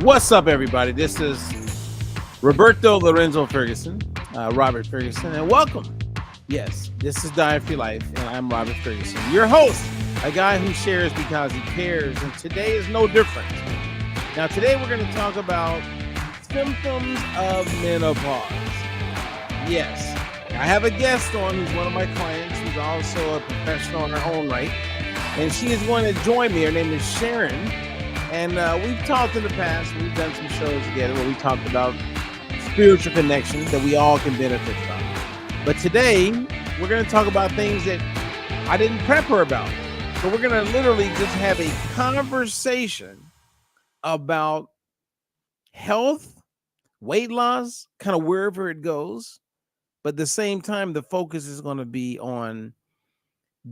What's up, everybody? This is Roberto Lorenzo Ferguson, Robert Ferguson, and welcome. Yes, this is Diet for Life, and I'm Robert Ferguson, your host, a guy who shares because he cares, and today is no different. Now, today we're going to talk about symptoms of menopause. Yes, I have a guest on who's one of my clients, who's also a professional in her own right, and she is going to join me. Her name is Sharon. And we've talked in the past, we've done some shows together where we talked about spiritual connections that we all can benefit from. But today, we're going to talk about things that I didn't prep her about. So we're going to literally just have a conversation about health, weight loss, kind of wherever it goes. But at the same time, the focus is going to be on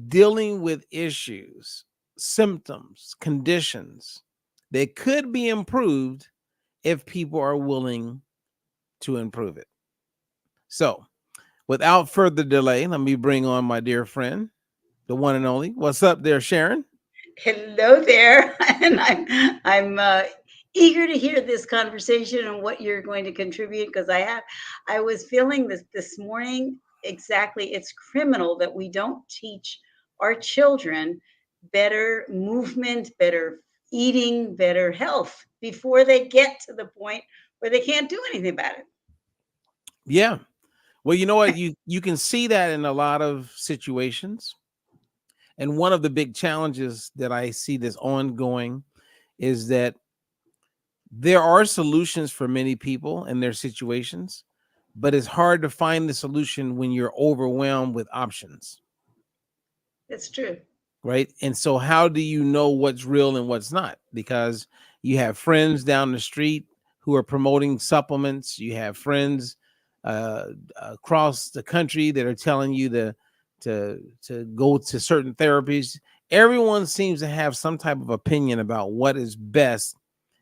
dealing with issues, symptoms, conditions that could be improved if people are willing to improve it. So, without further delay, let me bring on my dear friend, the one and only. What's up there, Sharon? Hello there, and I'm eager to hear this conversation and what you're going to contribute because I was feeling this morning exactly. It's criminal that we don't teach our children better movement, better eating, better health before they get to the point where they can't do anything about it. Yeah. Well, you know what? You can see that in a lot of situations. And one of the big challenges that I see that's ongoing is that there are solutions for many people in their situations, but it's hard to find the solution when you're overwhelmed with options. It's true. Right. And so how do you know what's real and what's not? Because you have friends down the street who are promoting supplements. You have friends across the country that are telling you to go to certain therapies. Everyone seems to have some type of opinion about what is best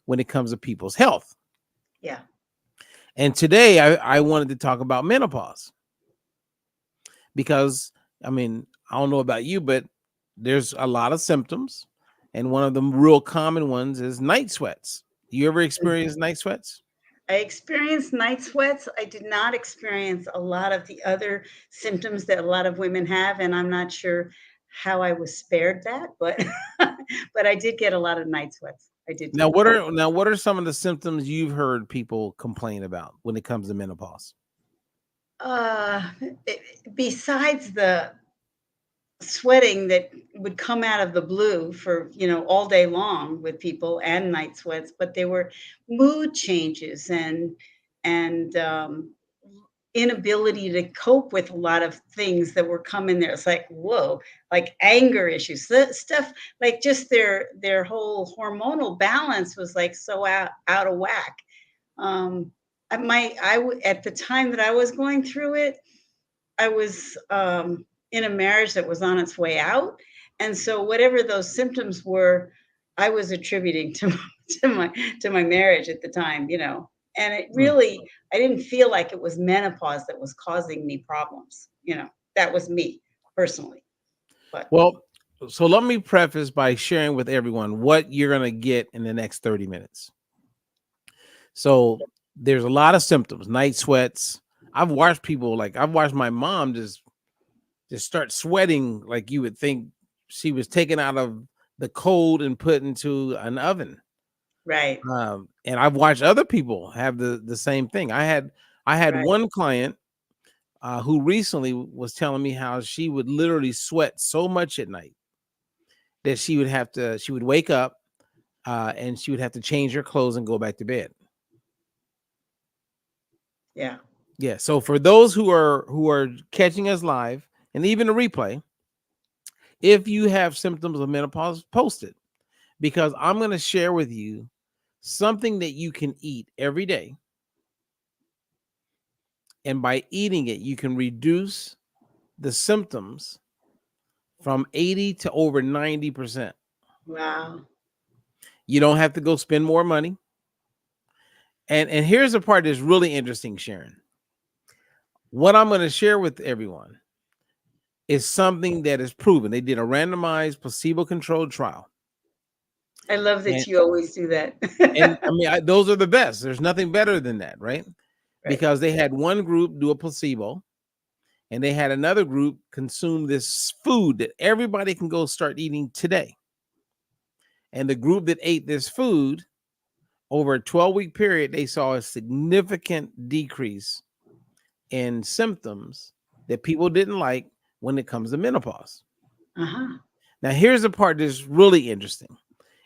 when it comes to people's health. Yeah. And today I wanted to talk about menopause because, I mean, I don't know about you, but there's a lot of symptoms, and one of the real common ones is night sweats. You ever experience night sweats? I experienced night sweats. I did not experience a lot of the other symptoms that a lot of women have, and I'm not sure how I was spared that, but but I did get a lot of night sweats. I did. What are some of the symptoms you've heard people complain about when it comes to menopause? Uh, Besides the sweating that would come out of the blue for all day long with people and night sweats, but there were mood changes and inability to cope with a lot of things that were coming there. It's like, whoa, like anger issues, stuff like just their whole hormonal balance was like so out of whack. um at the time that I was going through it, I was in a marriage that was on its way out, and so whatever those symptoms were, I was attributing to to my marriage at the time. And it Mm. really, I didn't feel like it was menopause that was causing me problems. That was me personally. But Well, so let me preface by sharing with everyone what you're going to get in the next 30 minutes. So there's a lot of symptoms, night sweats. I've watched my mom just start sweating like you would think she was taken out of the cold and put into an oven. right, And I've watched other people have the same thing. I had right, one client who recently was telling me how she would literally sweat so much at night that she would wake up and she would have to change her clothes and go back to bed. yeah, Yeah. So for those who are catching us live and even a replay, if you have symptoms of menopause, post it, because I'm going to share with you something that you can eat every day And by eating it, you can reduce the symptoms from 80 to over 90%. Wow. You don't have to go spend more money. And here's the part that's really interesting, Sharon. What I'm going to share with everyone is something that is proven. They did a randomized placebo-controlled trial. I love that And, you always do that. and I mean, those are the best. There's nothing better than that, right? Right. Because they had one group do a placebo and they had another group consume this food that everybody can go start eating today. And the group that ate this food over a 12-week period, they saw a significant decrease in symptoms that people didn't like when it comes to menopause. Uh-huh. Now, here's the part that's really interesting,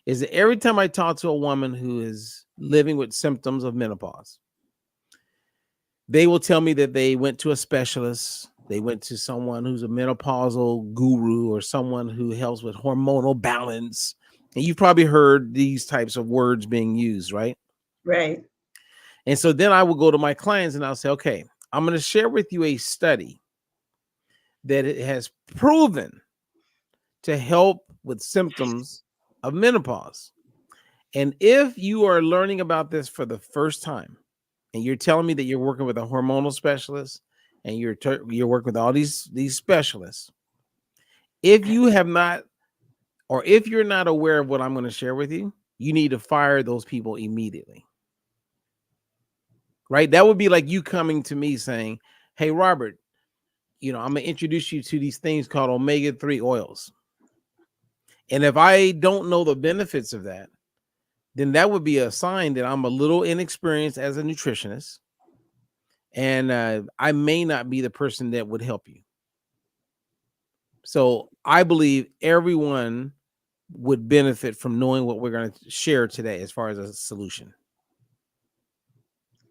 is that every time I talk to a woman who is living with symptoms of menopause, they will tell me that they went to a specialist, they went to someone who's a menopausal guru or someone who helps with hormonal balance. And you've probably heard these types of words being used, right? Right. And so then I will go to my clients and I'll say, okay, I'm going to share with you a study that it has proven to help with symptoms of menopause. And if you are learning about this for the first time, and you're telling me that you're working with a hormonal specialist and you're working with all these specialists, if you have not, or if you're not aware of what I'm going to share with you, you need to fire those people immediately. Right? That would be like you coming to me saying, hey, Robert, I'm going to introduce you to these things called omega-3 oils. And if I don't know the benefits of that, then that would be a sign that I'm a little inexperienced as a nutritionist. And I may not be the person that would help you. So I believe everyone would benefit from knowing what we're going to share today as far as a solution.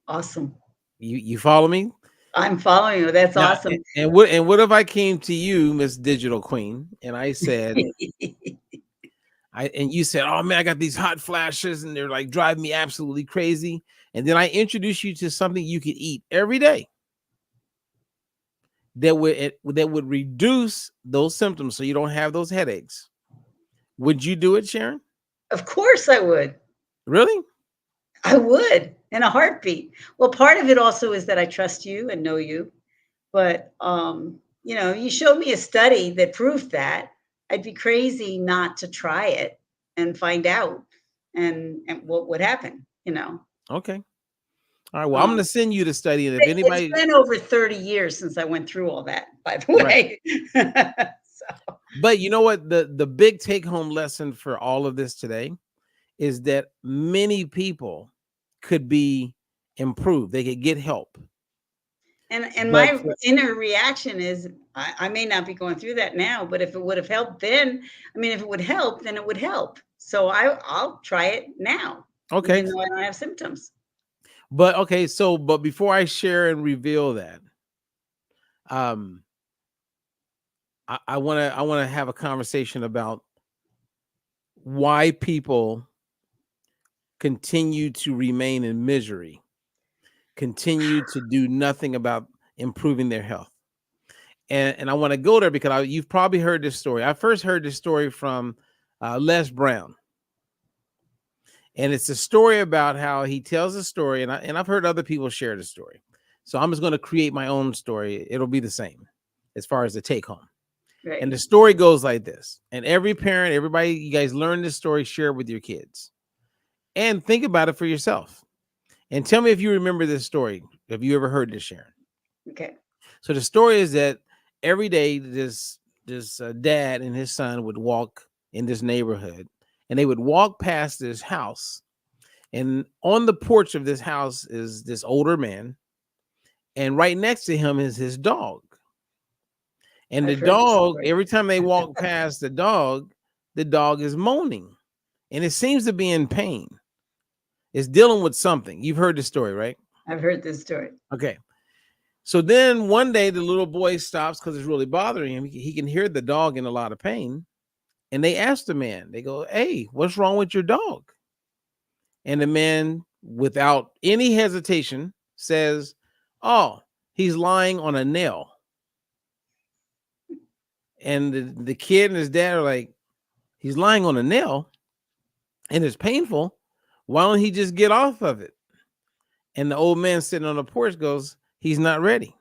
Awesome. You follow me? I'm following you. That's Now, awesome. and what if I came to you, Miss Digital Queen, and I said, and you said, oh man, I got these hot flashes and they're like driving me absolutely crazy. And then I introduce you to something you could eat every day that would reduce those symptoms so you don't have those headaches. Would you do it, Sharon? Of course I would. Really? I would in a heartbeat. Well, part of it also is that I trust you and know you. But you showed me a study that proved that. I'd be crazy not to try it and find out and what would happen, Okay. All right. Well, I'm going Um, to send you the study. And if it's anybody, been over 30 years since I went through all that, by the right. way. So, But you know what? The big take home lesson for all of this today is that many people could be improved. They could get help. and But my inner reaction is I may not be going through that now, but if it would have helped then, if it would help, then it would help. So I'll try it now, okay. even though I don't have symptoms. But okay, but before I share and reveal that, I want to have a conversation about why people continue to remain in misery, continue to do nothing about improving their health. And I want to go there because you've probably heard this story. I first heard this story from Les Brown. And it's a story about how he tells a story, and I've heard other people share the story. So I'm just going to create my own story. It'll be the same as far as the take home. Right. And the story goes like this. And every parent, everybody, you guys learn this story, share it with your kids. And think about it for yourself. And tell me if you remember this story. Have you ever heard this, Sharon? Okay. So the story is that every day this dad and his son would walk in this neighborhood, and they would walk past this house. And on the porch of this house is this older man. And right next to him is his dog. And the I've heard this dog, story. every time they walk past the dog is moaning. And it seems to be in pain. It's dealing with something. You've heard the story, right? I've heard this story. Okay. So then one day the little boy stops because it's really bothering him. He can hear the dog in a lot of pain. And they ask the man, they go, hey, what's wrong with your dog? And the man, without any hesitation, says, oh, he's lying on a nail. And the kid and his dad are like, he's lying on a nail and it's painful. Why don't he just get off of it? And the old man sitting on the porch goes, he's not ready.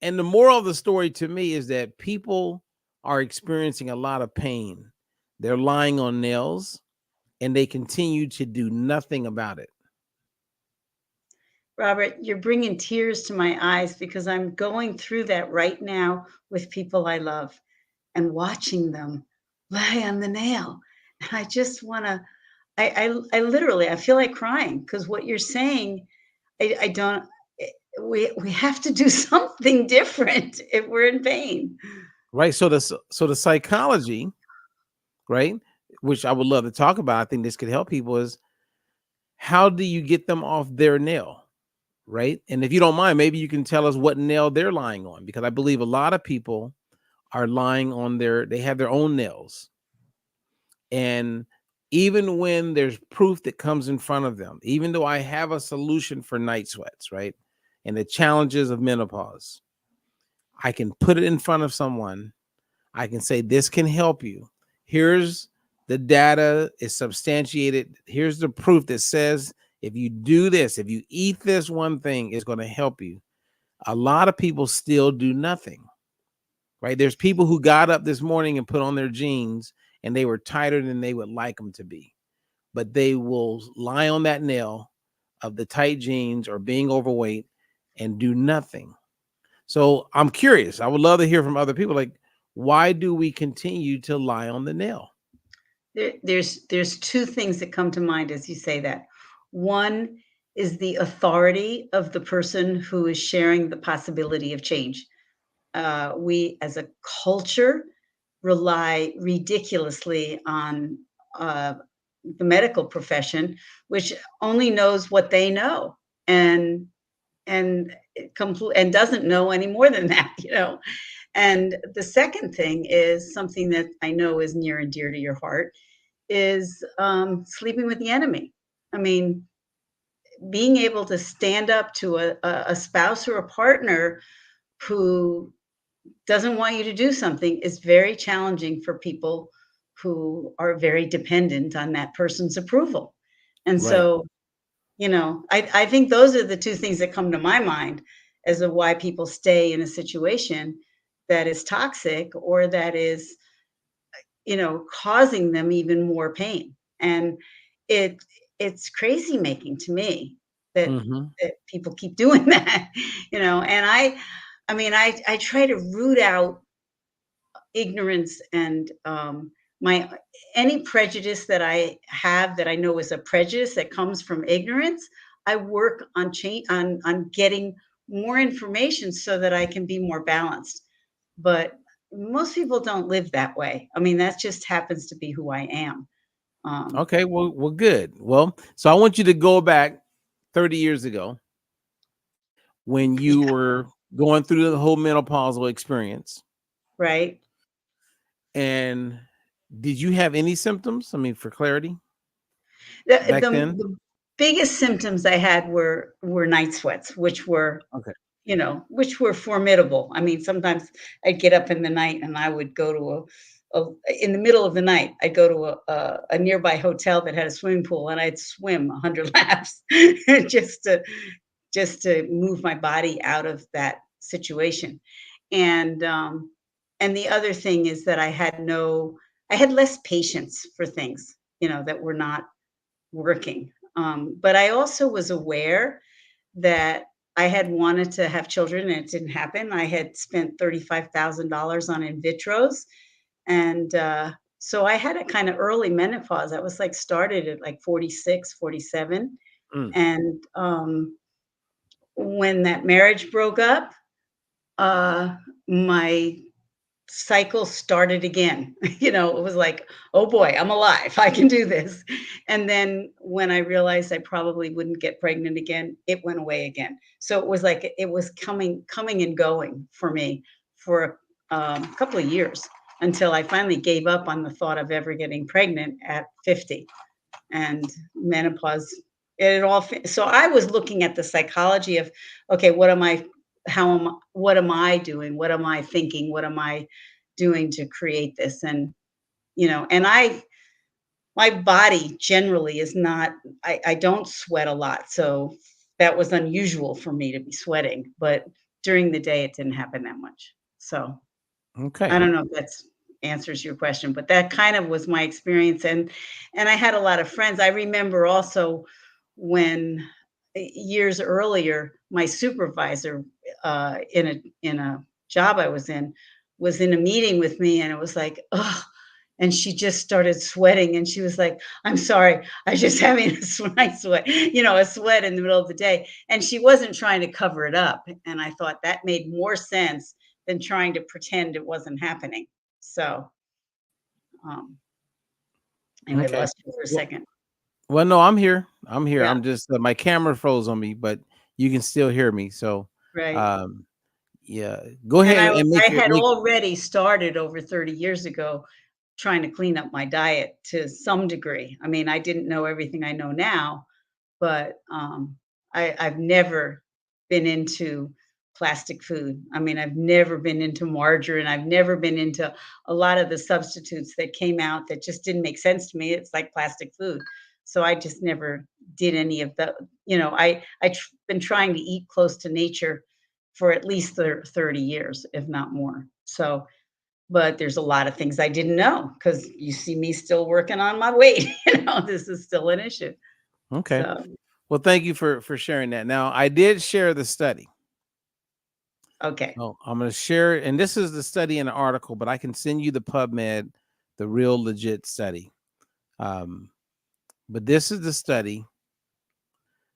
And the moral of the story to me is that people are experiencing a lot of pain. They're lying on nails and they continue to do nothing about it. Robert, you're bringing tears to my eyes because I'm going through that right now with people I love and watching them lie on the nail. And I just want to, I literally, I feel like crying because what you're saying, I don't, we have to do something different if we're in pain. Right. So the psychology, right, which I would love to talk about, I think this could help people, is how do you get them off their nail? Right. And if you don't mind, maybe you can tell us what nail they're lying on, because I believe a lot of people are lying on they have their own nails. And even when there's proof that comes in front of them, even though I have a solution for night sweats, right, and the challenges of menopause, I can put it in front of someone. I can say, this can help you. Here's the data, is substantiated. Here's the proof that says if you do this, if you eat this one thing, it's going to help you. A lot of people still do nothing, right? There's people who got up this morning and put on their jeans and they were tighter than they would like them to be, but they will lie on that nail of the tight jeans or being overweight and do nothing. So I'm curious. I would love to hear from other people. Like, why do we continue to lie on the nail? There's two things that come to mind as you say that. One is the authority of the person who is sharing the possibility of change. We as a culture rely ridiculously on uh, the medical profession, which only knows what they know and and and doesn't know any more than that, you know. And the second thing is something that I know is near and dear to your heart is sleeping with the enemy. I mean, being able to stand up to a spouse or a partner who doesn't want you to do something is very challenging for people who are very dependent on that person's approval. And Right. so, I think those are the two things that come to my mind as to why people stay in a situation that is toxic or that is, causing them even more pain. And it it's crazy making to me that Mm-hmm. that people keep doing that, and I mean, I try to root out ignorance and my any prejudice that I have that I know is a prejudice that comes from ignorance. I work on change on getting more information so that I can be more balanced. But most people don't live that way. I mean, that just happens to be who I am. Um, Okay. Well, good. Well, so I want you to go back 30 years ago when you yeah, were going through the whole menopausal experience. right. And did you have any symptoms? I mean, for clarity, The, back the then? the biggest symptoms I had were night sweats, Okay. which were formidable. I mean, sometimes I'd get up in the night and I would go to in the middle of the night, I'd go to a nearby hotel that had a swimming pool and I'd swim 100 laps just to move my body out of that situation. And and the other thing is that I had less patience for things, that were not working. But I also was aware that I had wanted to have children and it didn't happen. I had spent $35,000 on in vitros. And so I had a kind of early menopause. I was like started at like 46, 47. Mm. And when that marriage broke up, my cycle started again. It was like, "Oh boy, I'm alive. I can do this." And then when I realized I probably wouldn't get pregnant again, it went away again. So it was like it was coming and going for me for a couple of years until I finally gave up on the thought of ever getting pregnant at 50. And menopause. So I was looking at the psychology of, okay, what am I doing? What am I thinking? What am I doing to create this? And, and my body generally is not, I don't sweat a lot. So that was unusual for me to be sweating, but during the day, it didn't happen that much. So I Okay. don't know if that's answers your question, but that kind of was my experience, and I had a lot of friends. I remember also when years earlier, my supervisor in a job I was in a meeting with me, and it was like, oh, and she just started sweating, and she was like, "I'm sorry, I just having nice sweat, a sweat in the middle of the day," and she wasn't trying to cover it up, and I thought that made more sense than trying to pretend it wasn't happening. So, um, anyway, Okay. lost you for a Well, second. well, no, I'm here. I'm here. Yeah, I'm just my camera froze on me, but you can still hear me. So, right. um, yeah, go And ahead and I make your had make. already started over 30 years ago trying to clean up my diet to some degree. I mean, I didn't know everything I know now, but I've never been into plastic food. I mean, I've never been into margarine. I've never been into a lot of the substitutes that came out that just didn't make sense to me. It's like plastic food. So I just never did any of the, been trying to eat close to nature for at least 30 years, if not more. So, but there's a lot of things I didn't know because you see me still working on my weight. This is still an issue. Okay. So, Well, thank you for sharing that. Now, I did share the study. okay. Oh, I'm going to share, and this is the study in an article, but I can send you the PubMed, the real legit study. Um, but this is the study.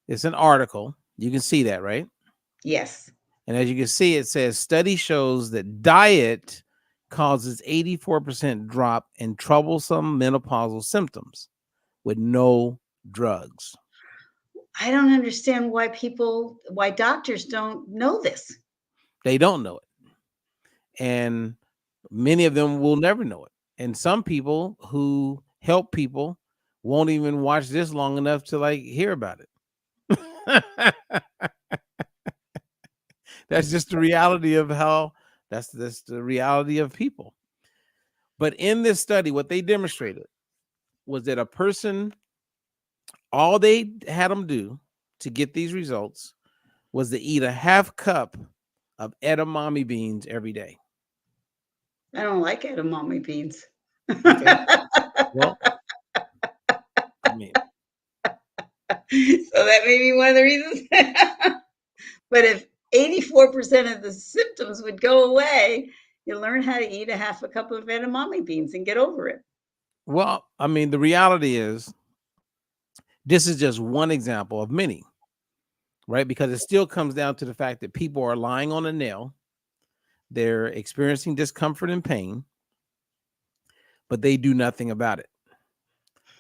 It's an article. You can see that, right? Yes. And as you can see, it says study shows that diet causes 84% drop in troublesome menopausal symptoms with no drugs. I don't understand why doctors don't know this. They don't know it. And many of them will never know it. And some people who help people won't even watch this long enough to like hear about it. That's just the reality of how that's the reality of people. But in this study, what they demonstrated was that a person, all they had them do to get these results was to eat a half cup of edamame beans every day. I don't like edamame beans. Okay. Well, I mean, So that may be one of the reasons. But if 84% of the symptoms would go away, you learn how to eat a half a cup of edamame beans and get over it. the reality is this is just one example of many, right? Because it still comes down to the fact that people are lying on a nail, they're experiencing discomfort and pain, but they do nothing about it,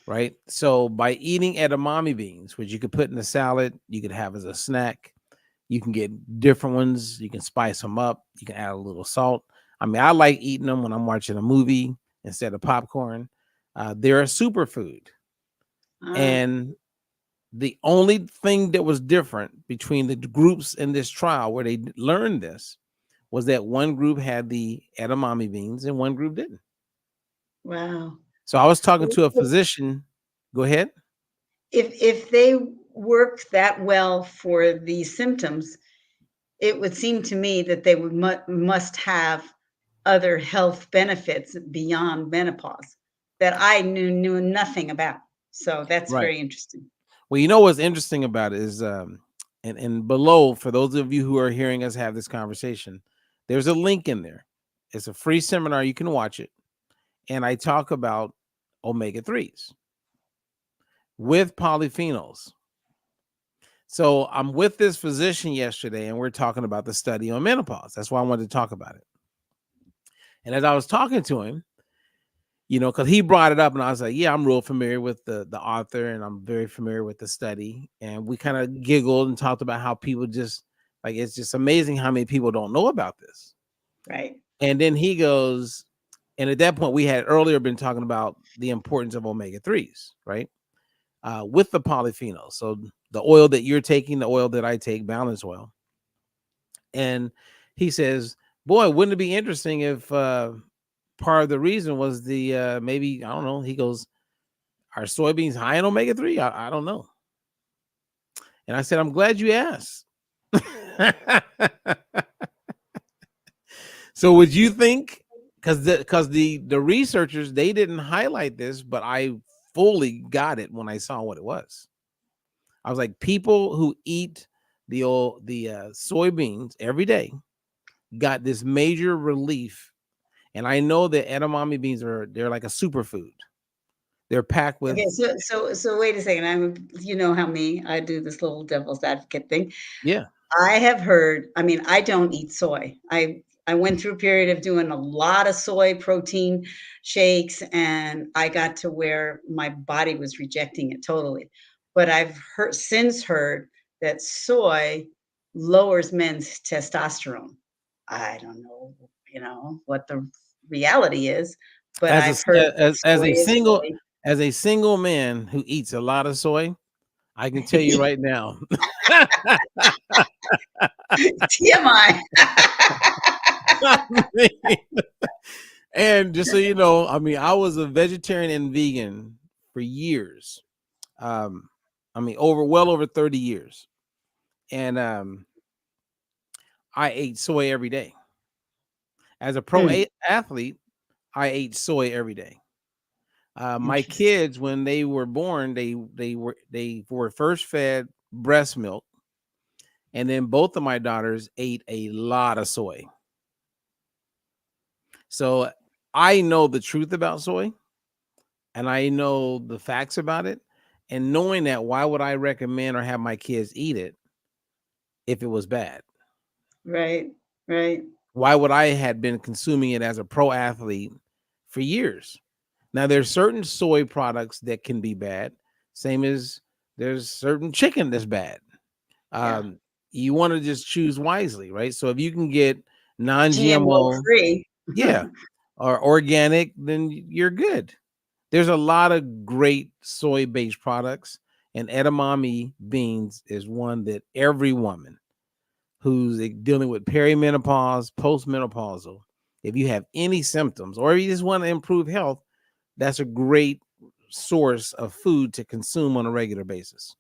right? So by eating edamame beans, which you could put in a salad, you could have as a snack, you can get different ones, you can spice them up, you can add a little salt. I mean, I like eating them when I'm watching a movie instead of popcorn. They're a superfood. Ah, And the only thing that was different between the groups in this trial where they learned this was that one group had the edamame beans and one group didn't. wow. So I was talking to a physician. Go ahead. If they work that well for these symptoms, it would seem to me that they would must have other health benefits beyond menopause that I knew nothing about. So that's Right. very interesting. Well, you know what's interesting about it is, and below, for those of you who are hearing us have this conversation, there's a link in there. It's a free seminar. You can watch it. And I talk about omega 3s with polyphenols. So I'm with this physician yesterday, and we're talking about the study on menopause. That's why I wanted to talk about it. And as I was talking to him, because he brought it up, and I was like, "Yeah, I'm real familiar with the author, and I'm very familiar with the study." And we kind of giggled and talked about how people just like it's just amazing how many people don't know about this. Right. And then he goes, and at that point, we had earlier been talking about the importance of omega 3s, right? with the polyphenols. So the oil that you're taking, the oil that I take, balance oil. And he says, boy, wouldn't it be interesting if part of the reason was the maybe, I don't know. He goes, are soybeans high in omega-3? I don't know. And I said, I'm glad you asked. So would you think, because the researchers, they didn't highlight this, but I fully got it when I saw what it was. I was like, people who eat the soybeans every day got this major relief. And I know that edamame beans they're like a superfood. They're packed with, Okay, so wait a second. You know how I do this little devil's advocate thing. yeah. I have heard, I mean, I don't eat soy. I went through a period of doing a lot of soy protein shakes, and I got to where my body was rejecting it totally. But I've since heard that soy lowers men's testosterone. I don't know, what the reality is, but As I've heard that as soy is really a single man who eats a lot of soy, I can tell you right now. TMI. I mean, and just so you know, I mean, I was a vegetarian and vegan for years. I mean, well over 30 years. And I ate soy every day. As a athlete, I ate soy every day. My Interesting. kids, when they were born, they were first fed breast milk, and then both of my daughters ate a lot of soy. So I know the truth about soy, and I know the facts about it. And knowing that, why would I recommend or have my kids eat it if it was bad? Right, right. Why would I had been consuming it as a pro athlete for years? Now there's certain soy products that can be bad, same as there's certain chicken that's bad. Yeah. Um, you want to just choose wisely, right? So if you can get GMO non-GMO, free. yeah, or organic, then you're good. There's a lot of great soy-based products, and edamame beans is one that every woman who's dealing with perimenopause, postmenopausal, if you have any symptoms or you just want to improve health, that's a great source of food to consume on a regular basis.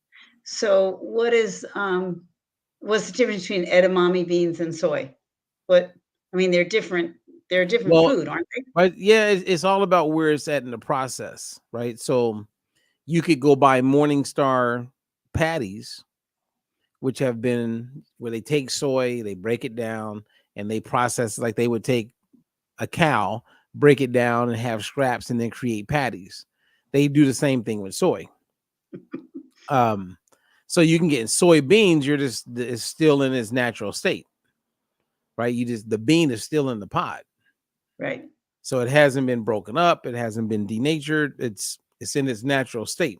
So what's the difference between edamame beans and soy? What I mean, they're a different Well, food, aren't they? right, yeah, it's all about where it's at in the process, right? So you could go buy Morningstar patties, which have been where they take soy, they break it down, and they process it like they would take a cow, break it down and have scraps and then create patties. They do the same thing with soy. Um, so you can get soybeans, it's still in its natural state, right? The bean is still in the pod. Right. So it hasn't been broken up, it hasn't been denatured, it's in its natural state.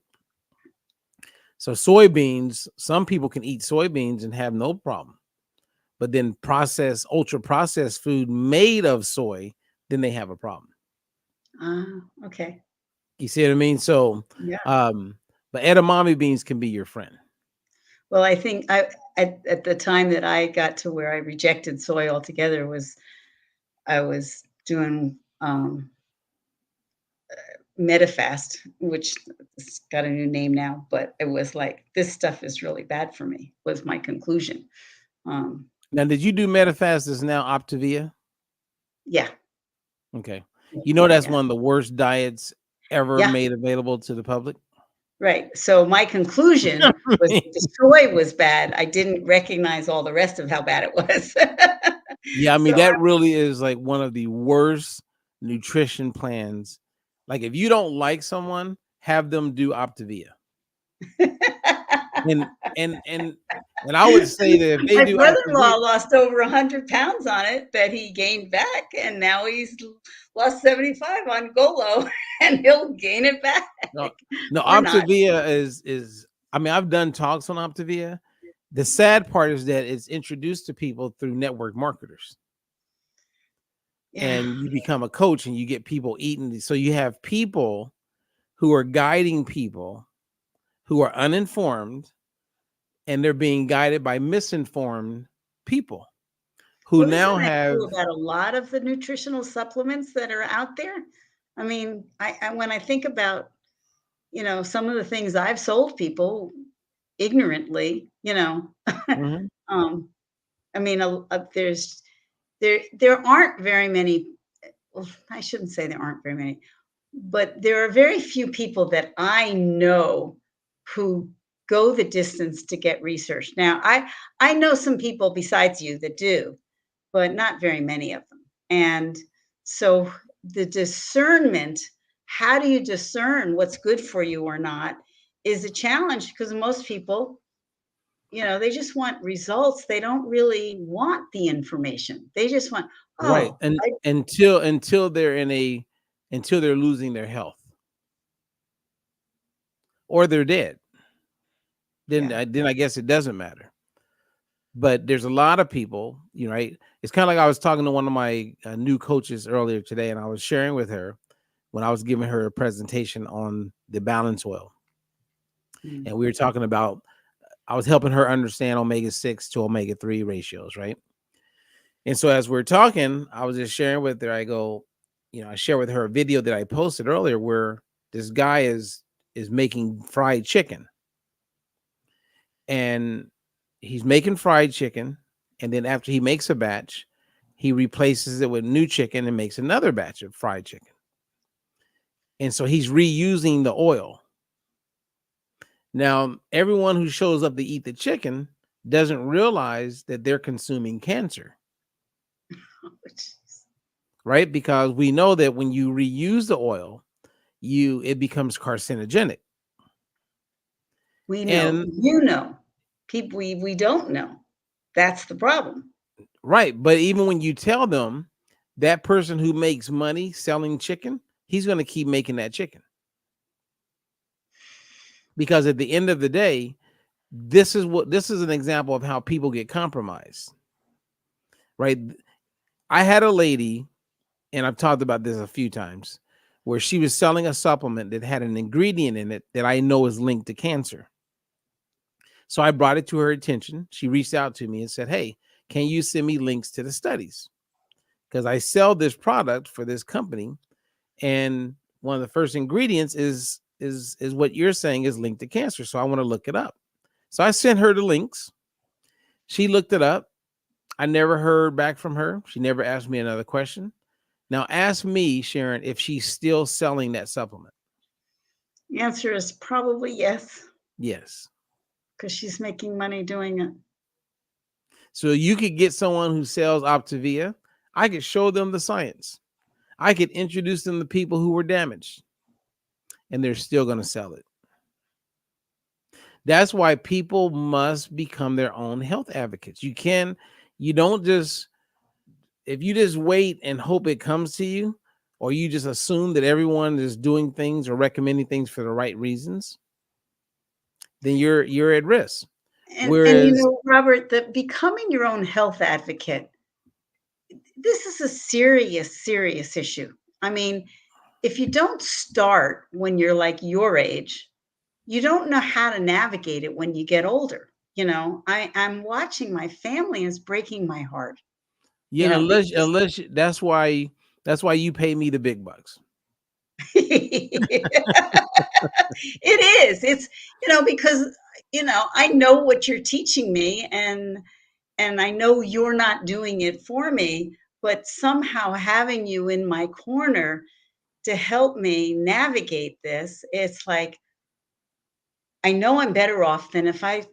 So soybeans, some people can eat soybeans and have no problem. But then ultra processed food made of soy, then they have a problem. Okay. You see what I mean? So, Yeah. but edamame beans can be your friend. Well, I think at the time that I got to where I rejected soy altogether I was doing Metafast, which has got a new name now, but it was like this stuff is really bad for me, was my conclusion. Um, Now, did you do Metafast is now Optavia? yeah, Okay. yeah, You know yeah, that's yeah. one of the worst diets ever Yeah, made available to the public. right. So my conclusion was that the soy was bad. I didn't recognize all the rest of how bad it was. Yeah, I mean So that really is like one of the worst nutrition plans. Like if you don't like someone, have them do Optavia. And and and and I would say that if they my do brother-in-law Optavia, lost over 100 pounds on it that he gained back, and now he's lost 75 on Golo, and he'll gain it back no, no, or not. Optavia is. I mean, I've done talks on Optavia. The sad part is that it's introduced to people through network marketers, Yeah. and you become a coach, and you get people eating. So you have people who are guiding people who are uninformed, and they're being guided by misinformed people who Well, isn't now that have. true about a lot of the nutritional supplements that are out there? I mean, I when I think about, some of the things I've sold people ignorantly, Mhm. um, I mean, there aren't very many. Well, I shouldn't say there aren't very many, but there are very few people that I know who go the distance to get research. Now, I know some people besides you that do, but not very many of them. And so the discernment, how do you discern what's good for you or not, is a challenge because most people, they just want results. They don't really want the information. They just want, Right, oh, and I, until they're in a until they're losing their health or they're dead, then yeah. I guess it doesn't matter. But there's a lot of people, right? It's kind of like I was talking to one of my new coaches earlier today, and I was sharing with her when I was giving her a presentation on the balance oil, Mm. and we were talking about. I was helping her understand omega-6 to omega-3 ratios, right? And so as we're talking, I was just sharing with her. I go, I share with her a video that I posted earlier where this guy is making fried chicken, and he's making fried chicken, and then after he makes a batch, he replaces it with new chicken and makes another batch of fried chicken. And so he's reusing the oil. Now, everyone who shows up to eat the chicken doesn't realize that they're consuming cancer, right? Because we know that when you reuse the oil, it becomes carcinogenic. We know, And people we don't know. That's the problem. right, but even when you tell them that person who makes money selling chicken, he's going to keep making that chicken. Because at the end of the day, this is an example of how people get compromised. Right? I had a lady, and I've talked about this a few times, where she was selling a supplement that had an ingredient in it that I know is linked to cancer. So I brought it to her attention. She reached out to me and said, "Hey, can you send me links to the studies? Because I sell this product for this company, and one of the first ingredients is what you're saying is linked to cancer. So I want to look it up." So I sent her the links. She looked it up. I never heard back from her. She never asked me another question. Now ask me, Sharon, if she's still selling that supplement. The answer is probably yes, Yes. because she's making money doing it. So you could get someone who sells Optavia. I could show them the science. I could introduce them to people who were damaged, and they're still going to sell it. That's why people must become their own health advocates. You don't just, if you just wait and hope it comes to you, or you just assume that everyone is doing things or recommending things for the right reasons, then you're at risk. And Whereas, Robert, the becoming your own health advocate, this is a serious, serious issue. I mean, if you don't start when you're like your age, you don't know how to navigate it when you get older. I'm watching my family and it's breaking my heart, yeah, because that's why you pay me the big bucks. it is. It's, because, I know what you're teaching me and I know you're not doing it for me, but somehow having you in my corner to help me navigate this, it's like I know I'm better off than if I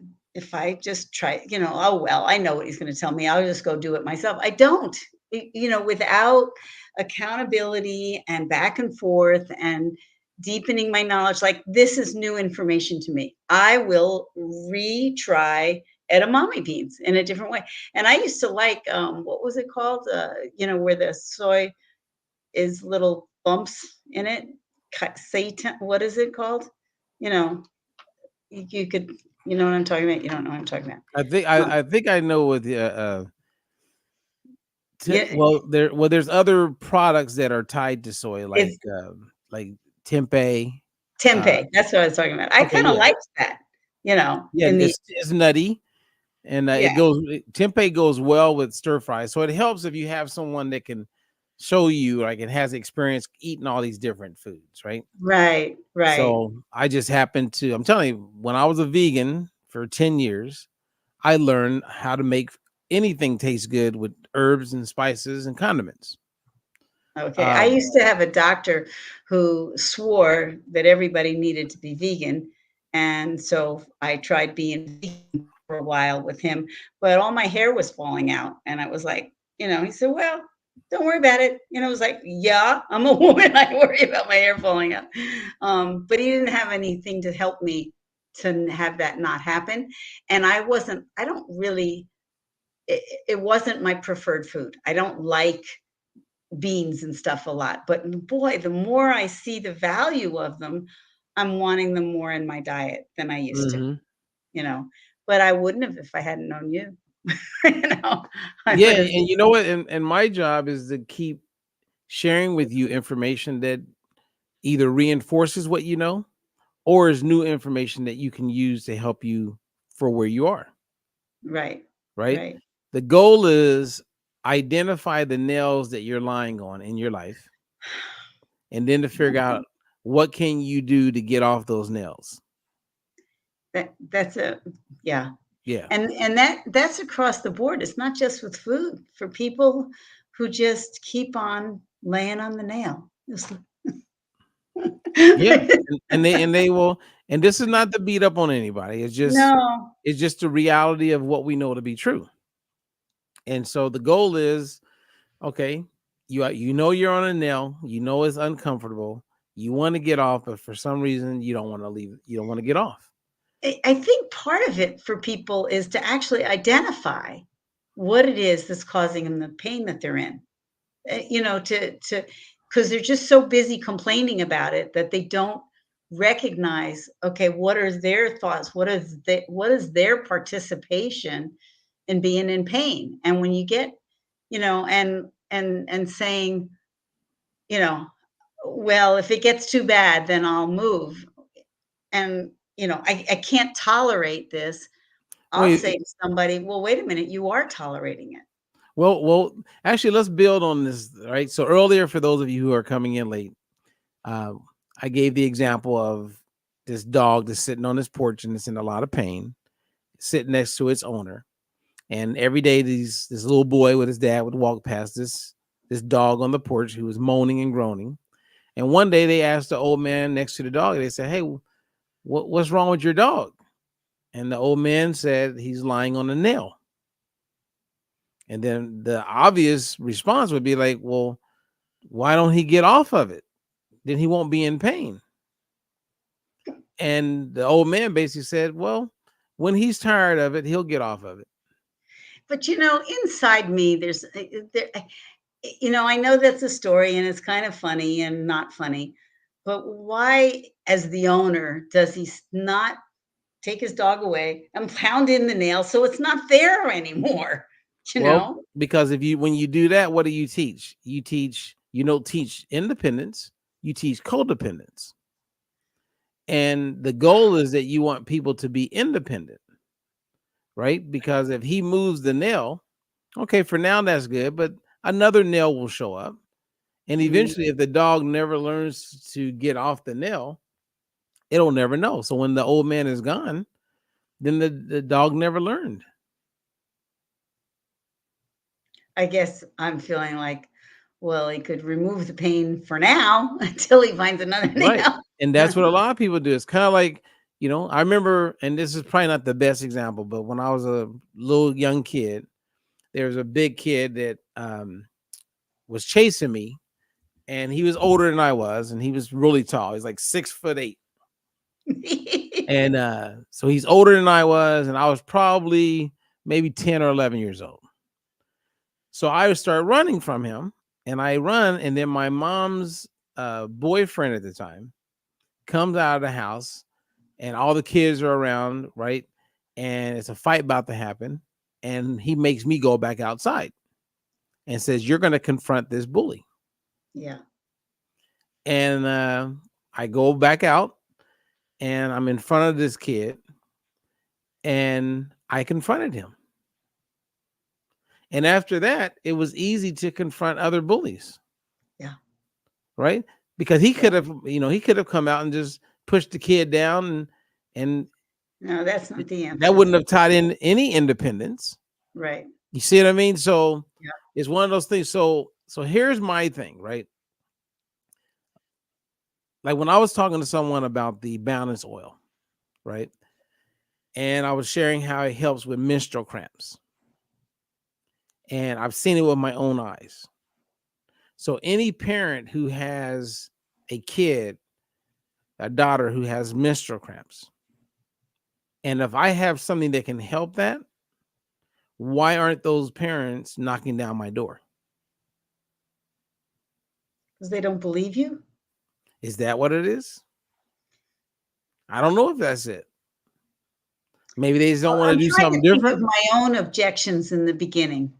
just try, oh well, I know what he's going to tell me. I'll just go do it myself. I don't. Without accountability and back and forth and deepening my knowledge, like this is new information to me. I will retry edamame beans in a different way. And I used to like what was it called? Where the soy is little bumps in it. Seitan, what is it called? You know, you could, you know what I'm talking about? You don't know what I'm talking about. I think I know what the Yeah, there's other products that are tied to soy it's like tempeh. Uh, Tempeh, that's what I was talking about. I okay, kinda yeah, liked that, yeah, in the it's nutty, and yeah, tempeh goes well with stir fry. So it helps if you have someone that can show you, like, it has experience eating all these different foods, right? right, right. So I just happened to, I'm telling you, when I was a vegan for 10 years, I learned how to make anything taste good with herbs and spices and condiments. Okay. I Um, used to have a doctor who swore that everybody needed to be vegan. And so I tried being vegan for a while with him, but all my hair was falling out. And I was like, he said, well, don't worry about it. It was like, yeah, I'm a woman. I worry about my hair falling out. But he didn't have anything to help me to have that not happen. And I don't really, it wasn't my preferred food. I don't like beans and stuff a lot. But boy, the more I see the value of them, I'm wanting them more in my diet than I used to, mhm. you know. But I wouldn't have if I hadn't known you. you know, I Yeah, would have and you know what? And my job is to keep sharing with you information that either reinforces what you know or is new information that you can use to help you for where you are, right, right? right. The goal is identify the nails that you're lying on in your life and then to figure out what can you do to get off those nails. That's a yeah. Yeah. And that's across the board. It's not just with food. For people who just keep on laying on the nail. Yeah. And they will, and this is not to beat up on anybody. no, It's just the reality of what we know to be true. And so the goal is, okay, you know you're on a nail, you know it's uncomfortable, you want to get off, but for some reason you don't want to leave, you don't want to get off. I think part of it for people is to actually identify what it is that's causing them the pain that they're in. To because they're just so busy complaining about it that they don't recognize, okay, what are their thoughts? What is their participation in being in pain? And when you get, and saying, you know, well, if it gets too bad, then I'll move. And I can't tolerate this. I'll Wait, say to somebody, "Well, wait a minute, you are tolerating it." actually, let's build on this, right? So earlier, for those of you who are coming in late, uh, I gave the example of this dog that's sitting on this porch and it's in a lot of pain, sitting next to its owner. And every day, this little boy with his dad would walk past this dog on the porch who was moaning and groaning. And one day, they asked the old man next to the dog. They said, "Hey, what's wrong with your dog?" And the old man said, "He's lying on a nail." And then the obvious response would be like, "Well, why don't he get off of it? Then he won't be in pain." And the old man basically said, "Well, when he's tired of it, he'll get off of it." But, inside me, I know that's a story and it's kind of funny and not funny, but why, as the owner, does he not take his dog away and pound in the nail so it's not there anymore? You Well, know? because when you do that, what do you teach? You don't teach independence, you teach codependence. And the goal is that you want people to be independent, right? Because if he moves the nail, okay, for now that's good, but another nail will show up. And Mm, eventually, if the dog never learns to get off the nail, it'll never know. So when the old man is gone, then the dog never learned. I guess I'm feeling like, well, he could remove the pain for now until he finds another Right. nail. And that's what a lot of people do. It's kind of like, I remember, and this is probably not the best example, but when I was a little young kid, there was a big kid that was chasing me, and he was older than I was, and he was really tall. He's like 6'8". And so he's older than I was, and I was probably maybe 10 or 11 years old. So I would start running from him, and I run, and then my mom's boyfriend at the time comes out of the house, and all the kids are around, right? And it's a fight about to happen, and he makes me go back outside and says, "You're going to confront this bully." Yeah. And I go back out, and I'm in front of this kid, and I confronted him. And after that, it was easy to confront other bullies, Yeah. right? Because he Yeah. could have, he could have come out and just pushed the kid down, and No, that's not the that answer. wouldn't have taught in any independence. Right. You see what I mean? So Yeah. it's one of those things. So here's my thing, right? Like when I was talking to someone about the balance oil, right? And I was sharing how it helps with menstrual cramps. And I've seen it with my own eyes. So any parent who has a kid, a daughter who has menstrual cramps, and if I have something that can help that, why aren't those parents knocking down my door? Because they don't believe you. Is that what it is? I don't know if that's it. Maybe they just don't Well, want I'm to do trying something to think of different. my own objections in the beginning,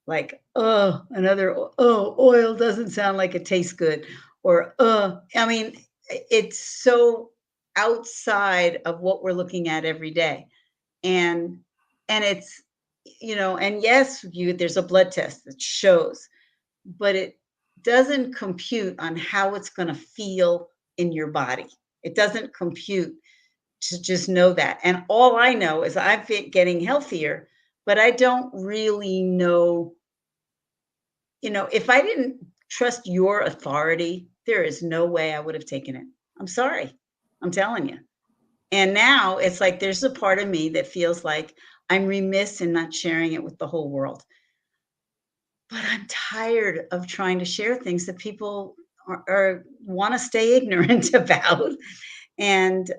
like, oh, oil doesn't sound like it tastes good. Or, I mean, it's so outside of what we're looking at every day. And it's, and yes, there's a blood test that shows, but it doesn't compute on how it's going to feel in your body. It doesn't compute to just know that. And all I know is I've been getting healthier, but I don't really know, if I didn't trust your authority, there is no way I would have taken it. I'm sorry. I'm telling you. And now it's like there's a part of me that feels like I'm remiss in not sharing it with the whole world. But I'm tired of trying to share things that people are want to stay ignorant about. And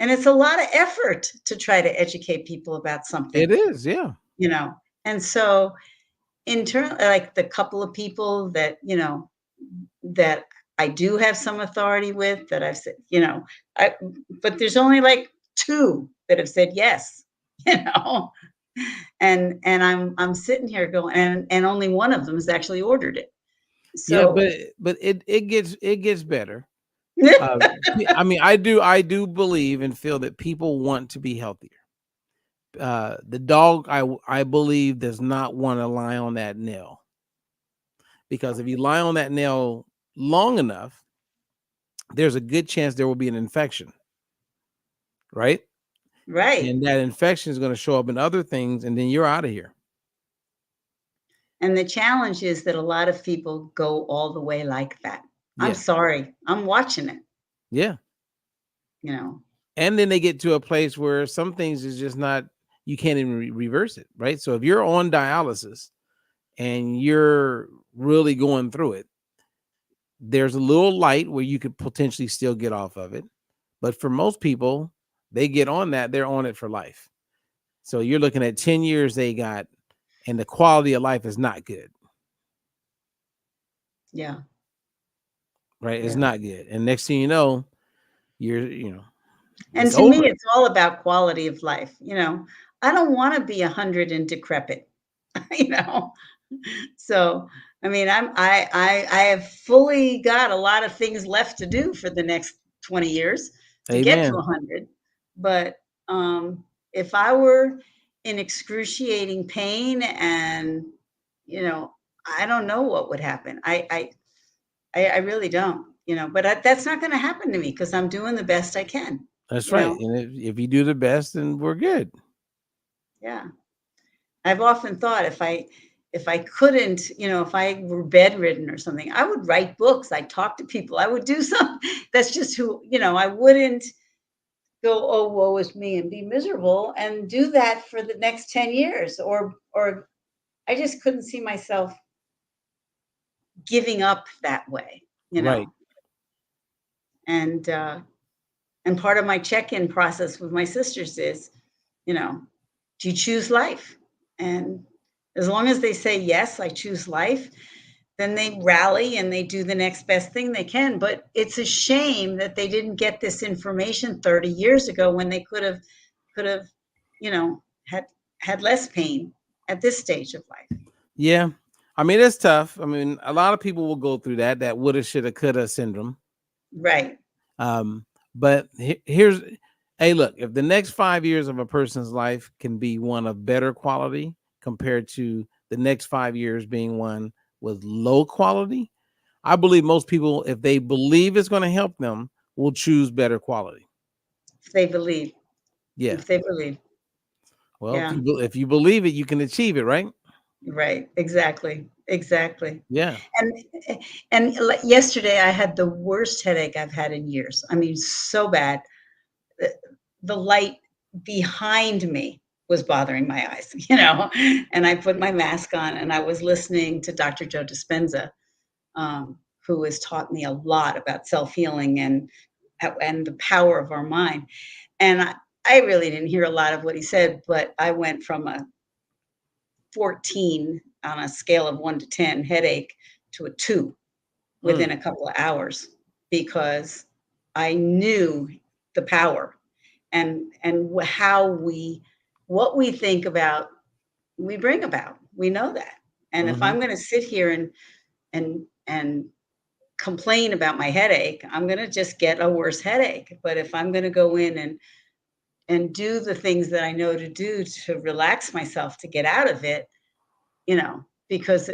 it's a lot of effort to try to educate people about It something, is, yeah. you know. And so in turn, like the couple of people that, that I do have some authority with that I've said, I but there's only like two that have said yes, you know. And I'm sitting here going, and only one of them has actually ordered it. Yeah, So but it gets better. I mean, I do believe and feel that people want to be healthier. The dog, I believe, does not want to lie on that nail, because if you lie on that nail long enough, there's a good chance there will be an infection, right? right. And that infection is going to show up in other things, and then you're out of here. And the challenge is that a lot of people go all the way like that. I'm Yeah, sorry. I'm watching it, yeah. you know. And then they get to a place where some things is just not, you can't even reverse it, right? So if you're on dialysis and you're really going through it, there's a little light where you could potentially still get off of it. But for most people, they get on that, they're on it for life. So you're looking at 10 years they got, and the quality of life is not good, Yeah. right? It's Yeah. not good. And next thing you know, And it's to me, over. it's all about quality of life. I don't want to be 100 and decrepit, you know. So, I mean, I have fully got a lot of things left to do for the next 20 years to get to Amen. 100. But if I were in excruciating pain and, you know, I don't know what would happen. I really don't, but that's not going to happen to me because I'm doing the best I can, That's you right. know. And if you do the best, then we're good. Yeah. I've often thought if I couldn't, if I were bedridden or something, I would write books. I'd talk to people. I would do something. That's just who, I wouldn't go, oh, woe is me and be miserable and do that for the next 10 years. Or I just couldn't see myself giving up that way, Right. And and part of my check-in process with my sisters is, you know, do you choose life? And as long as they say, yes, I choose life, then they rally and they do the next best thing they can. But it's a shame that they didn't get this information 30 years ago when they could have, had less pain at this stage of life. Yeah. I mean, it's tough. I mean, a lot of people will go through that woulda, shoulda, coulda syndrome. Right. Um, But here's, hey, look, if the next 5 years of a person's life can be one of better quality compared to the next 5 years being one with low quality, I believe most people, if they believe it's going to help them, will choose better quality. If they believe. Yeah. If they believe. Well, Yeah. if you believe it, you can achieve it, right? Right. Exactly. Exactly. Yeah. And yesterday I had the worst headache I've had in years. I mean, so bad. The, the light behind me was bothering my eyes, and I put my mask on and I was listening to Dr. Joe Dispenza, who has taught me a lot about self-healing and the power of our mind. And I really didn't hear a lot of what he said, but I went from a 14 on a scale of 1 to 10 headache to a 2 within Mm. a couple of hours because I knew the power and how what we think about, we bring about. We know that. And if Hmm. I'm going to sit here and complain about my headache, I'm going to just get a worse headache. But if I'm going to go in and do the things that I know to do to relax myself to get out of it, because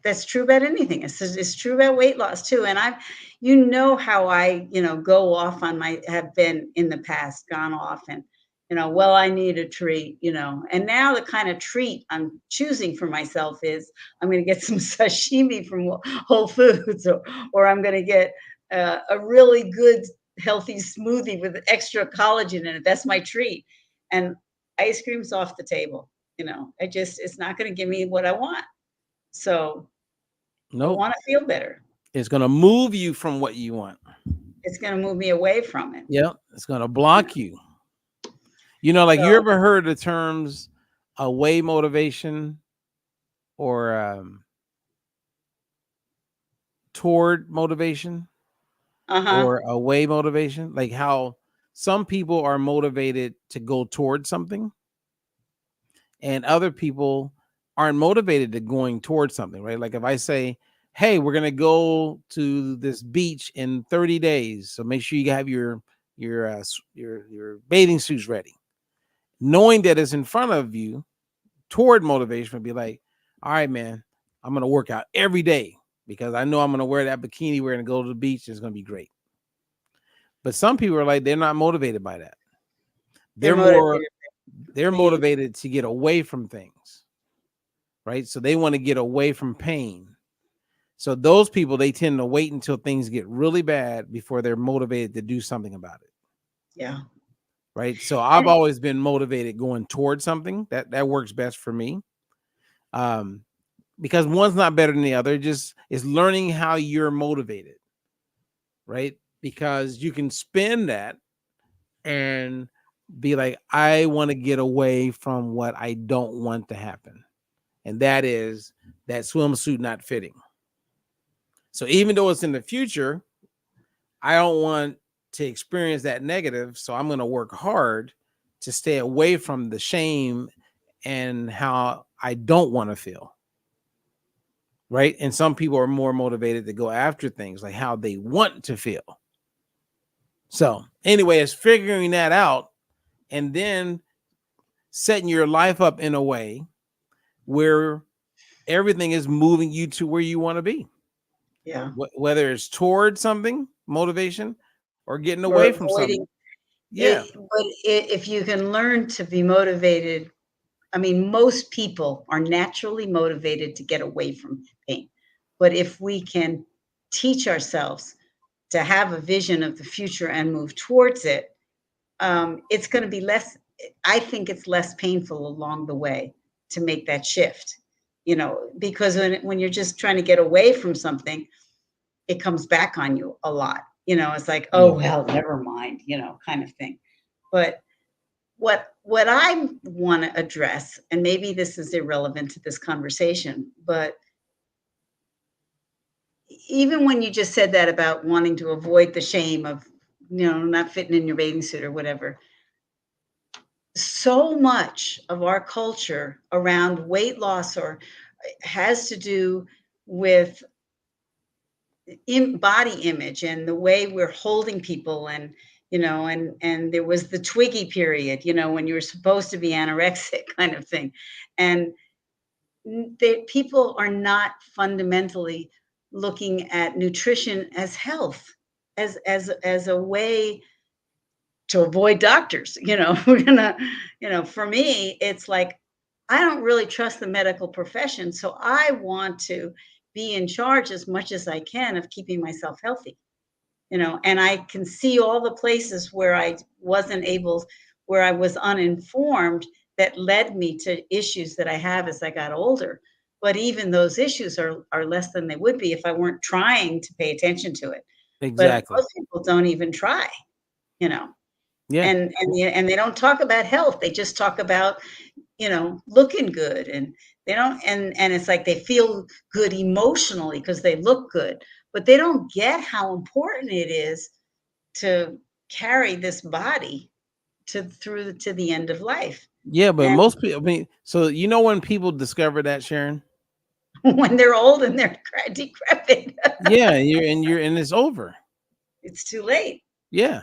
that's true about anything. It's true about weight loss too. And how I, go off on have been in the past, gone off and, well, I need a treat, and now the kind of treat I'm choosing for myself is I'm going to get some sashimi from Whole Foods, or I'm going to get a really good healthy smoothie with extra collagen in it. That's my treat. And ice cream's off the table. It's not going to give me what I want. So I Nope. want to feel better. It's going to move you from what you want. It's going to move me away from it. Yeah. It's going to block you. Like you So, ever heard the terms away motivation or toward motivation uh-huh. or away motivation? Like how some people are motivated to go towards something and other people aren't motivated to going towards something, right? Like if I say, hey, we're going to go to this beach in 30 days. So make sure you have your bathing suits ready. Knowing that it's in front of you, toward motivation would be like, all right, man, I'm going to work out every day because I know I'm going to wear that bikini. We're going to go to the beach. It's going to be great. But some people are like, they're not motivated by that. They're They're more, motivated. they're Pain. motivated to get away from things, right? So they want to get away from pain. So those people, they tend to wait until things get really bad before they're motivated to do something about it. Yeah. Right. So I've And always been motivated going towards something that works best for me. Um, because one's not better than the other. Just is learning how you're motivated, right? Because you can spin that and be like, I want to get away from what I don't want to happen. And that is that swimsuit not fitting. So even though it's in the future, I don't want to experience that negative. So I'm going to work hard to stay away from the shame and how I don't want to feel. Right. And some people are more motivated to go after things like how they want to feel. So, anyway, it's figuring that out and then setting your life up in a way where everything is moving you to where you want to be. yeah. Whether it's towards something, motivation, or getting Or away from avoiding something. Yeah. it. But if you can learn to be motivated, I mean, most people are naturally motivated to get away from pain. But if we can teach ourselves to have a vision of the future and move towards it, it's going to be less. I think it's less painful along the way to make that shift. Because when you're just trying to get away from something, it comes back on you a lot. It's like, oh Yeah. well, never mind, kind of thing. But what I want to address, and maybe this is irrelevant to this conversation, but even when you just said that about wanting to avoid the shame of, not fitting in your bathing suit or whatever, so much of our culture around weight loss or has to do with body image and the way we're holding people, and and there was the Twiggy period, when you were supposed to be anorexic kind of thing. And people are not fundamentally looking at nutrition as health, as a way to avoid doctors. We're gonna, for me, it's like, I don't really trust the medical profession, so I want to be in charge as much as I can of keeping myself healthy. And I can see all the places where I was uninformed, that led me to issues that I have as I got older. But even those issues are less than they would be if I weren't trying to pay attention to it. But Exactly. most people don't even try, you know, Yeah. and they don't talk about health. They just talk about, looking good, and they don't, and it's like they feel good emotionally because they look good, but they don't get how important it is to carry this body to the end of life. Yeah, but And most people, I mean, so when people discover that, Sharon, when they're old and they're decrepit, yeah, and it's over. it's too late. Yeah.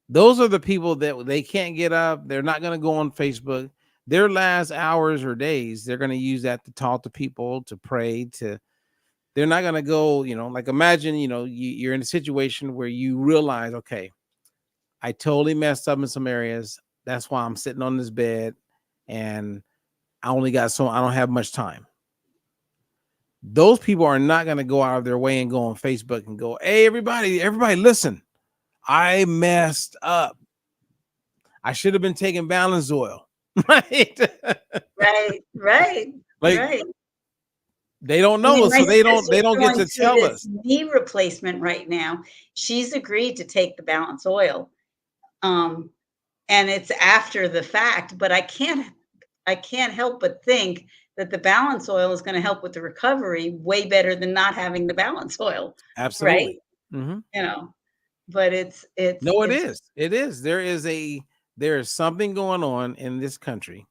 Those are the people that they can't get up. They're not going to go on Facebook. Their last hours or days, they're going to use that to talk to people, to pray, they're not going to go, like imagine, you're in a situation where you realize, okay, I totally messed up in some areas. That's why I'm sitting on this bed and I don't have much time. Those people are not going to go out of their way and go on Facebook and go, hey, everybody, listen, I messed up. I should have been taking balance oil. Right. Right, right, Like right. they don't I mean, know. my So they sister's don't get going to through tell us. this knee replacement right now. She's agreed to take the balance oil. Um, and it's after the fact, but I can't help but think that the balance oil is going to help with the recovery way better than not having the balance oil, right? Absolutely. Hmm. You know, but No, it it's is. It is. There is something going on in this country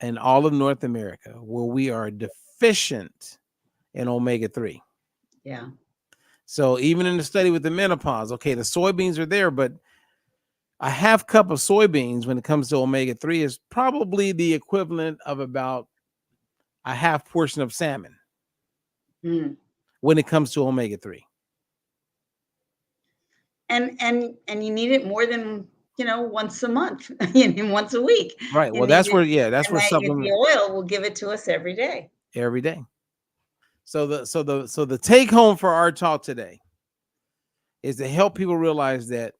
and all of North America where we are deficient in omega-3. yeah. So even in the study with the menopause, okay, the soybeans are there, but a half cup of soybeans when it comes to omega-3 is probably the equivalent of about a half portion of salmon Mm. when it comes to omega-3. And you need it more than, once a month, once a week. Right. You Well, need it, that's and where the supplement oil will give it to us every day. every day. So the take home for our talk today is to help people realize that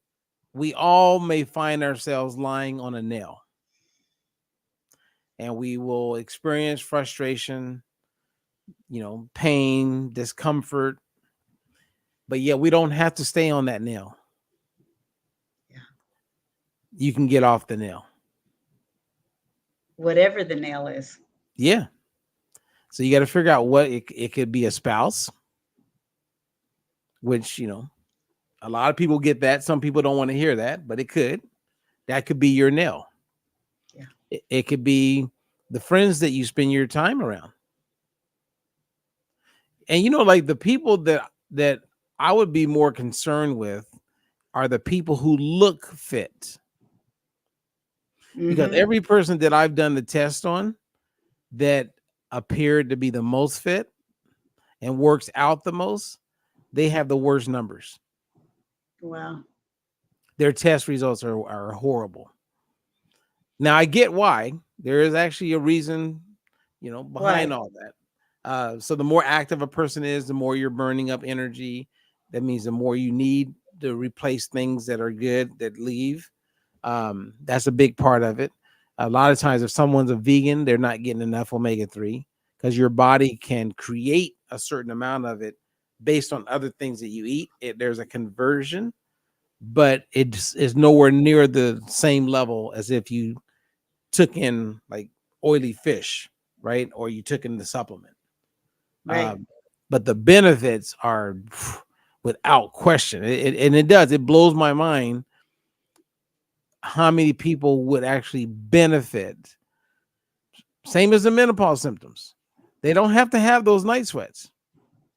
we all may find ourselves lying on a nail and we will experience frustration, pain, discomfort, but yet we don't have to stay on that nail. Yeah. You can get off the nail. Whatever the nail is. Yeah. So you got to figure out what it could be. A spouse, which, a lot of people get that. Some people don't want to hear that, but that could be your nail. Yeah. It could be the friends that you spend your time around. And like the people that I would be more concerned with are the people who look fit. Because Mhm. every person that I've done the test on that appeared to be the most fit and works out the most, they have the worst numbers. Wow. Their test results are horrible. Now I get why. There is actually a reason, behind Why? all that. So the more active a person is, the more you're burning up energy. That means the more you need to replace things that are good that leave. That's a big part of it. A lot of times, if someone's a vegan, they're not getting enough omega-3 because your body can create a certain amount of it based on other things that you eat. There's a conversion, but it is nowhere near the same level as if you took in like oily fish, right? Or you took in the supplement. Right. But the benefits are without question. It blows my mind how many people would actually benefit. Same as the menopause symptoms. They don't have to have those night sweats.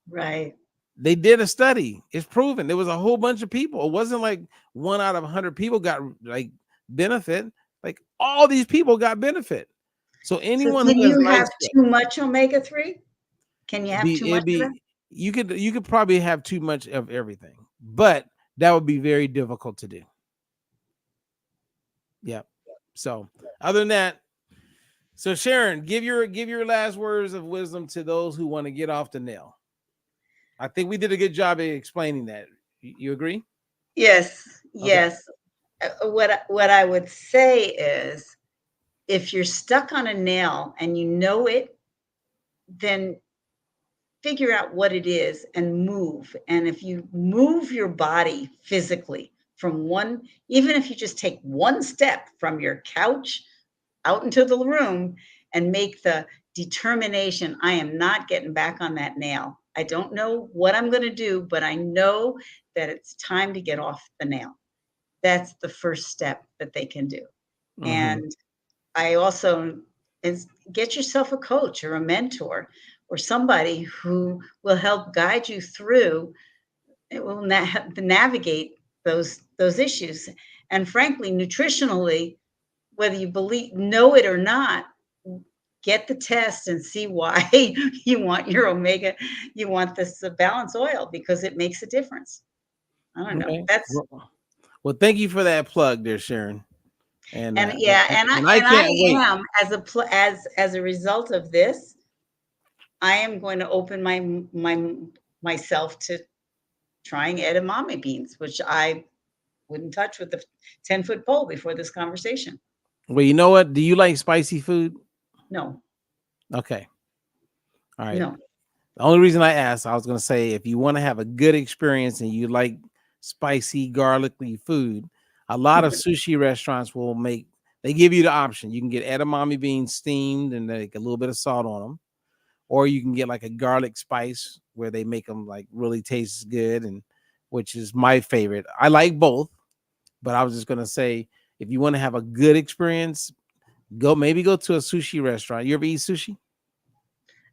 Right. They did a study. It's proven. There was a whole bunch of people. It wasn't like 1 out of 100 people got like benefit. Like all these people got benefit. So So anyone can who has you night have sweat, too much omega-3? Can you have too it'd much of that? be you could probably have too much of everything, but that would be very difficult to do. Yep. So other than that, so Sharon, give your last words of wisdom to those who want to get off the nail. I think we did a good job of explaining that. You agree? Yes, Okay. yes. What I would say is, if you're stuck on a nail and you know it, then figure out what it is and move. And if you move your body physically from one, even if you just take one step from your couch out into the room and make the determination, I am not getting back on that nail. I don't know what I'm going to do, but I know that it's time to get off the nail. That's the first step that they can do. Mm-hmm. And I also is get yourself a coach or a mentor or somebody who will help guide you through. It will navigate those issues. And frankly, nutritionally, whether you know it or not, get the test and see why you want your omega, you want this balance oil because it makes a difference. I don't know. Okay. That's Well, thank you for that plug there, Sharon. And and yeah, and I I can't wait. am as a result of this, I am going to open myself to trying edamame beans, which I wouldn't touch with the 10-foot pole before this conversation. Well, you know what? Do you like spicy food? No, Okay. All right. no. The only reason I asked, I was going to say, if you want to have a good experience and you like spicy, garlicky food, a lot of sushi restaurants will they give you the option. You can get edamame beans steamed and like a little bit of salt on them, or you can get like a garlic spice where they make them like really taste good, and which is my favorite. I like both, but I was just going to say, if you want to have a good experience, go to a sushi restaurant. You ever eat sushi?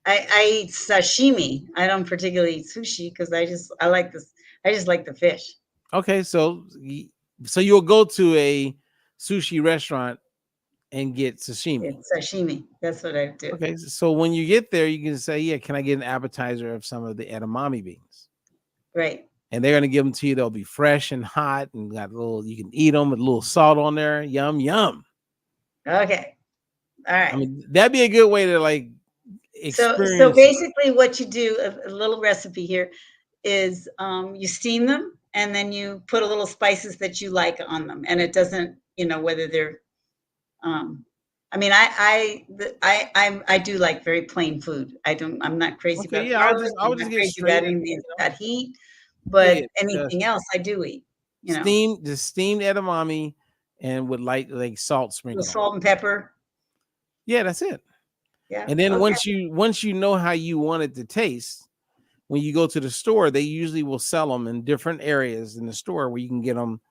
I eat sashimi. I don't particularly eat sushi because I like this. I just like the fish. Okay, so you'll go to a sushi restaurant and get sashimi. It's sashimi. That's what I do. Okay, so when you get there, you can say, "Yeah, can I get an appetizer of some of the edamame beans?" Right. And they're gonna give them to you. They'll be fresh and hot, and got you can eat them with a little salt on there. Yum yum. Okay. All I right. mean, that'd be a good way to like So experience. basically, what you do, a little recipe here, is you steam them and then you put a little spices that you like on them, and it doesn't, whether they're. Um, I mean, I do like very plain food. I'm not crazy Okay, about yeah, garlic. I I'm would just not get crazy about straight. anything that's got heat, Yeah, but yeah. anything else I do eat. Steamed edamame and with like salt With sprinkled on it. salt and pepper. Yeah, that's it. Yeah. And then Okay. once you know how you want it to taste, when you go to the store, they usually will sell them in different areas in the store where you can get them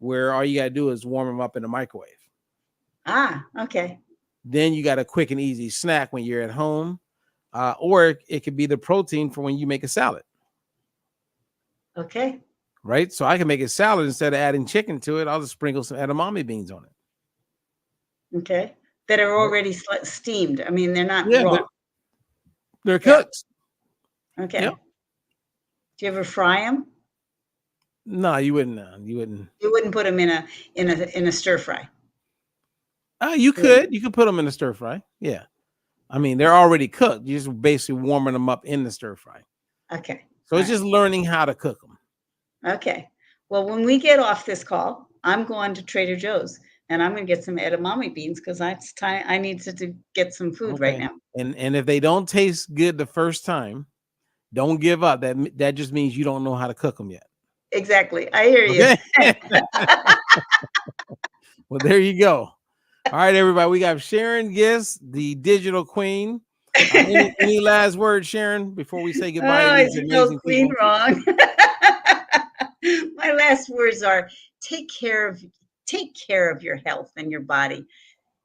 where all you got to do is warm them up in the microwave. Ah. Okay. Then you got a quick and easy snack when you're at home, or it could be the protein for when you make a salad, Okay. right? So I can make a salad instead of adding chicken to it. I'll just sprinkle some edamame beans on it. Okay. That are Right? already steamed. I mean, they're not Yeah, raw. they're Yeah. cooked. Yep. Okay. Do you ever fry them? No, you wouldn't. You wouldn't. You wouldn't put them in a stir fry. You You wouldn't. could. You could put them in a stir fry. Yeah. I mean, they're already cooked. You're just basically warming them up in the stir fry. Okay. So All it's right. just learning how to cook them. Okay. Well, when we get off this call, I'm going to Trader Joe's and I'm going to get some edamame beans because it's time. I need to get some food right Okay. now. And if they don't taste good the first time, don't give up. That just means you don't know how to cook them yet. Exactly. I hear you. Okay. Well, there you go. All right, everybody. We got Sharon Gist, the digital queen. Any last words, Sharon, before we say goodbye to Oh, I these spelled amazing queen people? wrong. My last words are take care of your health and your body.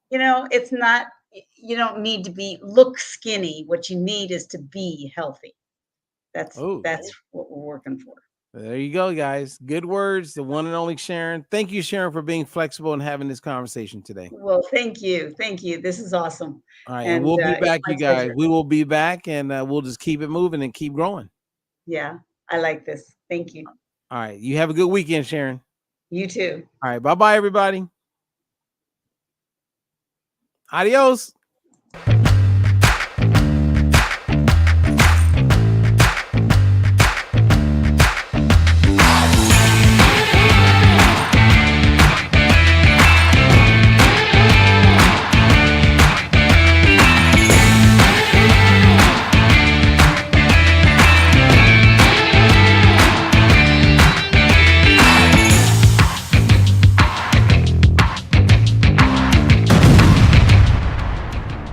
It's not you don't need to look skinny. What you need is to be healthy. That's Oh, what we're working for. there you go, guys. Good words. The one and only Sharon. Thank you, Sharon, for being flexible and having this conversation today. Well, thank you. Thank you. This is awesome. All right. And And we'll be it's back, my you guys. pleasure. We will be back and we'll just keep it moving and keep growing. Yeah, I like this. Thank you. All right. You have a good weekend, Sharon. You too. All right. Bye-bye, everybody. Adios.